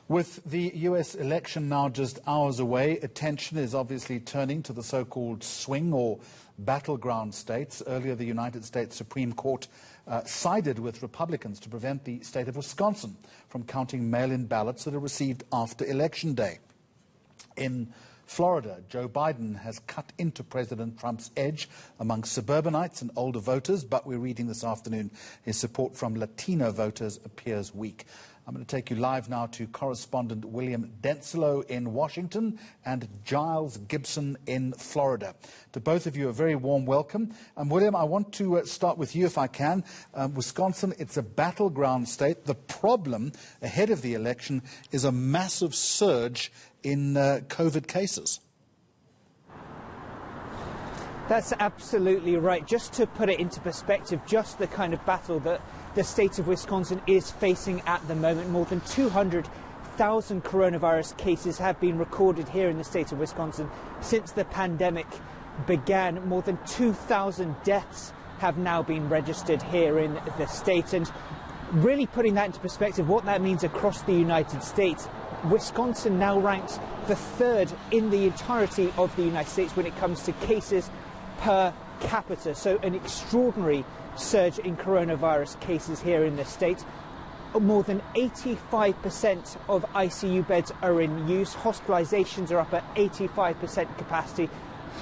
With the US election now just hours away, attention is obviously turning to the so-called swing or battleground states. Earlier, the United States Supreme Court sided with Republicans to prevent the state of Wisconsin from counting mail-in ballots that are received after Election Day. In Florida, Joe Biden has cut into President Trump's edge among suburbanites and older voters, but we're reading this afternoon his support from Latino voters appears weak. I'm going to take you live now to correspondent William Denselow in Washington and Giles Gibson in Florida. To both of you, a very warm welcome. William, I want to start with you if I can. Wisconsin, it's a battleground state. The problem ahead of the election is a massive surge in COVID cases. That's absolutely right. Just to put it into perspective, just the kind of battle that the state of Wisconsin is facing at the moment. More than 200,000 coronavirus cases have been recorded here in the state of Wisconsin since the pandemic began. More than 2,000 deaths have now been registered here in the state. And really putting that into perspective, what that means across the United States, Wisconsin now ranks the third in the entirety of the United States when it comes to cases per capita. So an extraordinary surge in coronavirus cases here in the state. More than 85% of ICU beds are in use. Hospitalizations are up at 85% capacity.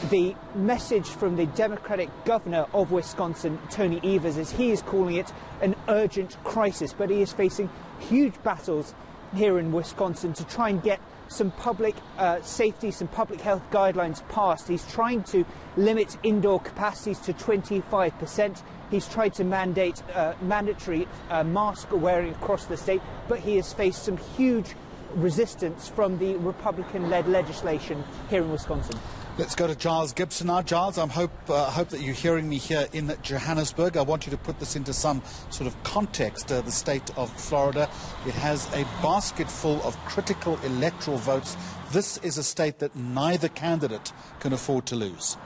The message from the Democratic governor of Wisconsin, Tony Evers, is he is calling it an urgent crisis, but he is facing huge battles here in Wisconsin to try and get some public safety, some public health guidelines passed. He's trying to limit indoor capacities to 25%. He's tried to mandate mandatory mask wearing across the state, but he has faced some huge resistance from the Republican-led legislation here in Wisconsin. Let's go to Giles Gibson now. Giles, I hope that you're hearing me here in Johannesburg. I want you to put this into some sort of context. The state of Florida, it has a basket full of critical electoral votes. This is a state that neither candidate can afford to lose.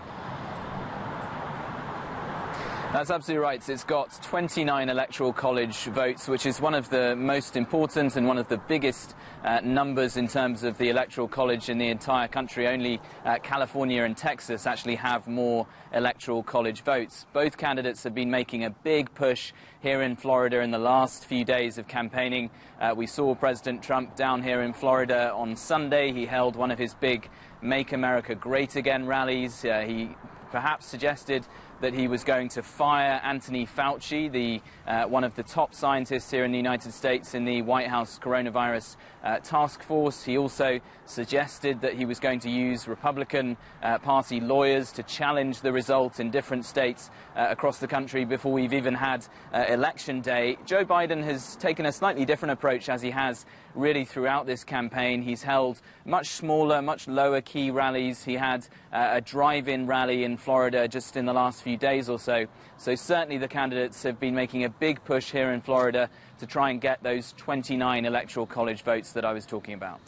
That's absolutely right. It's got 29 electoral college votes, which is one of the most important and one of the biggest numbers in terms of the electoral college in the entire country. Only California and Texas actually have more electoral college votes. Both candidates have been making a big push here in Florida in the last few days of campaigning. We saw President Trump down here in Florida on Sunday. He held one of his big Make America Great Again rallies. He perhaps suggested that he was going to fire Anthony Fauci, the one of the top scientists here in the United States in the White House coronavirus task force. He also suggested that he was going to use Republican Party lawyers to challenge the result in different states across the country before we've even had Election Day. Joe Biden has taken a slightly different approach, as he has really throughout this campaign. He's held much smaller, much lower key rallies. He had a drive-in rally in Florida just in the last few days or so. So certainly the candidates have been making a big push here in Florida to try and get those 29 electoral college votes that I was talking about.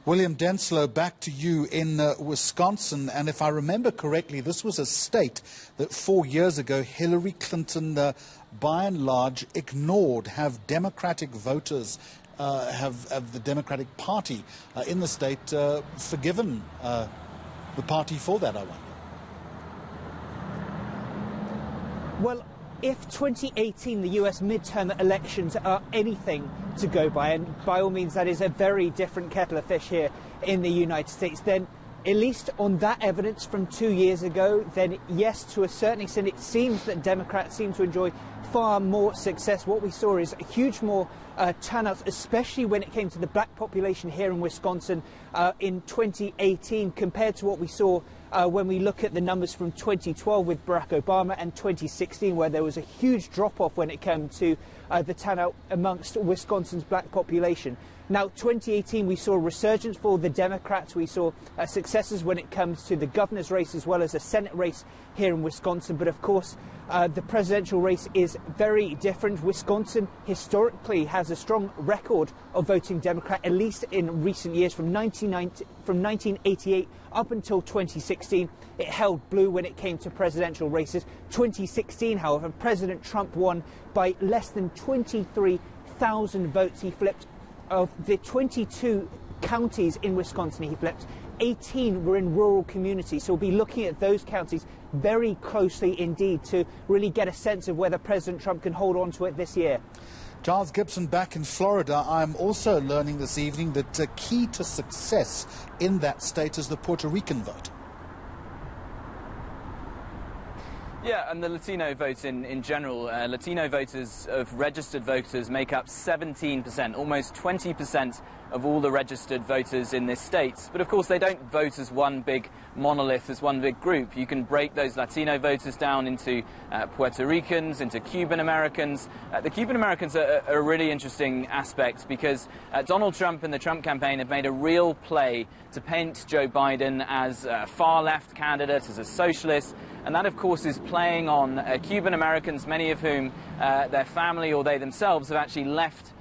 William Denselow, back to you in Wisconsin. And if I remember correctly, this was a state that 4 years ago Hillary Clinton, by and large, ignored. Have Democratic voters, have the Democratic Party in the state forgiven the party for that, I wonder? Well, if 2018, the US midterm elections, are anything to go by, and by all means that is a very different kettle of fish here in the United States, then at least on that evidence from 2 years ago, then yes, to a certain extent, it seems that Democrats seem to enjoy far more success. What we saw is a huge more turnouts, especially when it came to the black population here in Wisconsin in 2018, compared to what we saw when we look at the numbers from 2012 with Barack Obama and 2016, where there was a huge drop-off when it came to the turnout amongst Wisconsin's black population. Now, 2018, we saw a resurgence for the Democrats. We saw successes when it comes to the governor's race as well as a Senate race here in Wisconsin. But of course, the presidential race is very different. Wisconsin historically has a strong record of voting Democrat, at least in recent years. From 1988 up until 2016, it held blue when it came to presidential races. 2016, however, President Trump won by less than 23,000 votes. He flipped of the 22 counties in Wisconsin he flipped, 18 were in rural communities. So we'll be looking at those counties very closely indeed to really get a sense of whether President Trump can hold on to it this year. Giles Gibson back in Florida. I'm also learning this evening that key to success in that state is the Puerto Rican vote. Yeah, and the Latino vote in general. Latino voters, of registered voters, make up 17%, almost 20% of all the registered voters in this state. But of course, they don't vote as one big monolith, as one big group. You can break those Latino voters down into Puerto Ricans, into Cuban Americans. The Cuban Americans are a really interesting aspect because Donald Trump and the Trump campaign have made a real play to paint Joe Biden as a far-left candidate, as a socialist. And that, of course, is playing on Cuban Americans, many of whom their family or they themselves have actually left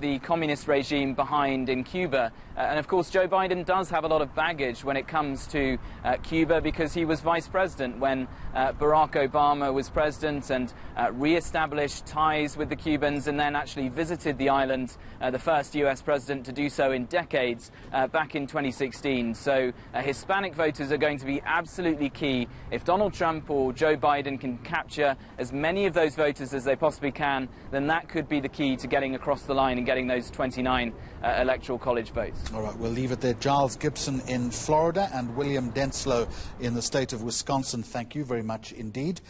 the communist regime behind in Cuba. And of course, Joe Biden does have a lot of baggage when it comes to Cuba because he was vice president when Barack Obama was president and re-established ties with the Cubans and then actually visited the island, the first US president to do so in decades, back in 2016. So Hispanic voters are going to be absolutely key. If Donald Trump or Joe Biden can capture as many of those voters as they possibly can, then that could be the key to getting across the line and getting those 29 electoral college votes. All right, we'll leave it there. Giles Gibson in Florida and William Denselow in the state of Wisconsin. Thank you very much indeed.